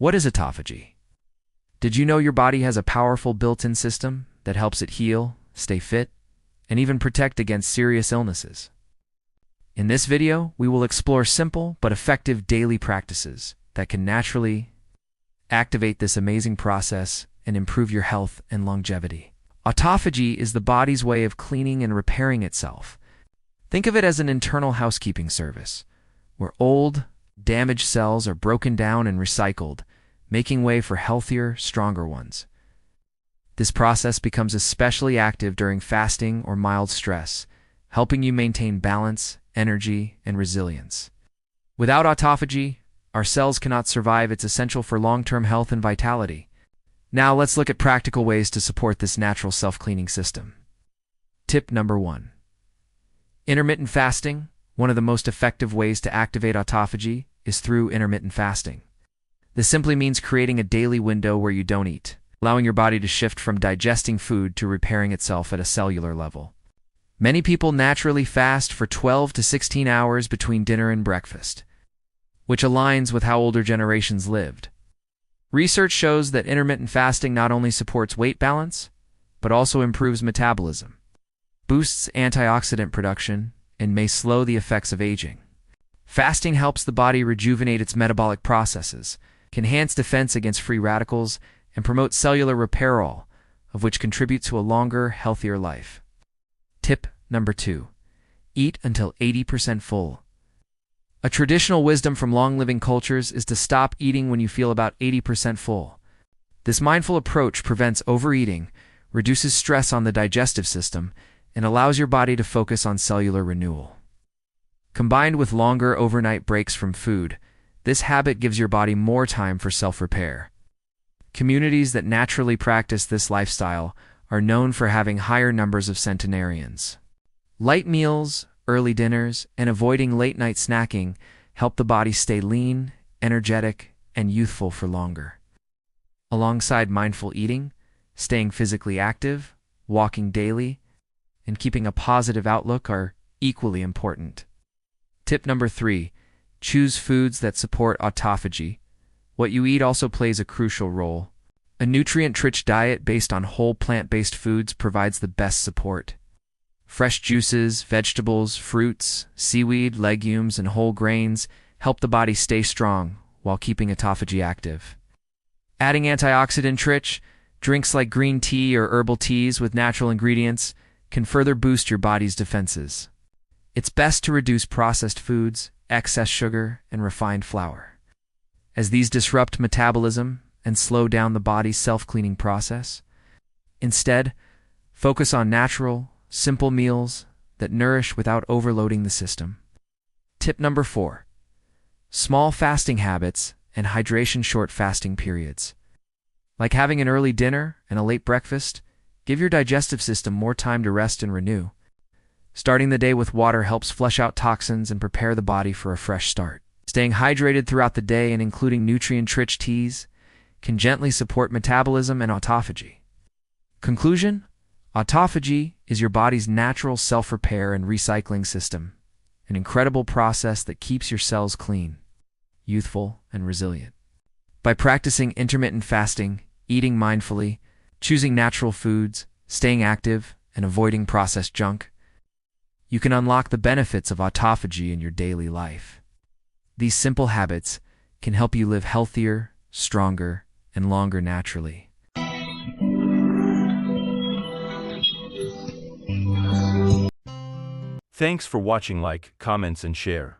What is autophagy? Did you know your body has a powerful built-in system that helps it heal, stay fit, and even protect against serious illnesses? In this video, we will explore simple but effective daily practices that can naturally activate this amazing process and improve your health and longevity. Autophagy is the body's way of cleaning and repairing itself. Think of it as an internal housekeeping service, where old, damaged cells are broken down and recycled, making way for healthier, stronger ones. This process becomes especially active during fasting or mild stress, helping you maintain balance, energy, and resilience. Without autophagy, our cells cannot survive. It's essential for long-term health and vitality. Now let's look at practical ways to support this natural self-cleaning system. Tip number 1. Intermittent fasting. One of the most effective ways to activate autophagy is through intermittent fasting. This simply means creating a daily window where you don't eat, allowing your body to shift from digesting food to repairing itself at a cellular level. Many people naturally fast for 12 to 16 hours between dinner and breakfast, which aligns with how older generations lived. Research shows that intermittent fasting not only supports weight balance, but also improves metabolism, boosts antioxidant production, and may slow the effects of aging. Fasting helps the body rejuvenate its metabolic processes, can enhance defense against free radicals, and promote cellular repair, all of which contribute to a longer, healthier life. Tip number 2. Eat until 80% full. A traditional wisdom from long-living cultures is to stop eating when you feel about 80% full. This mindful approach prevents overeating, reduces stress on the digestive system, and allows your body to focus on cellular renewal. Combined with longer overnight breaks from food, this habit gives your body more time for self-repair. Communities that naturally practice this lifestyle are known for having higher numbers of centenarians. Light meals, early dinners, and avoiding late-night snacking help the body stay lean, energetic, and youthful for longer. Alongside mindful eating, staying physically active, walking daily, and keeping a positive outlook are equally important. Tip number 3. Choose foods that support autophagy. What you eat also plays a crucial role. A nutrient-rich diet based on whole plant-based foods provides the best support. Fresh juices, vegetables, fruits, seaweed, legumes, and whole grains help the body stay strong while keeping autophagy active. Adding antioxidant-rich drinks like green tea or herbal teas with natural ingredients can further boost your body's defenses. It's best to reduce processed foods, excess sugar, and refined flour, as these disrupt metabolism and slow down the body's self-cleaning process. Instead, focus on natural, simple meals that nourish without overloading the system. Tip number 4. Small fasting habits and hydration. Short fasting periods, like having an early dinner and a late breakfast, give your digestive system more time to rest and renew. Starting the day with water helps flush out toxins and prepare the body for a fresh start. Staying hydrated throughout the day and including nutrient-rich teas can gently support metabolism and autophagy. Conclusion: autophagy is your body's natural self-repair and recycling system, an incredible process that keeps your cells clean, youthful, and resilient. By practicing intermittent fasting, eating mindfully, choosing natural foods, staying active, and avoiding processed junk, you can unlock the benefits of autophagy in your daily life. These simple habits can help you live healthier, stronger, and longer naturally. Thanks for watching. Like, comments, and share.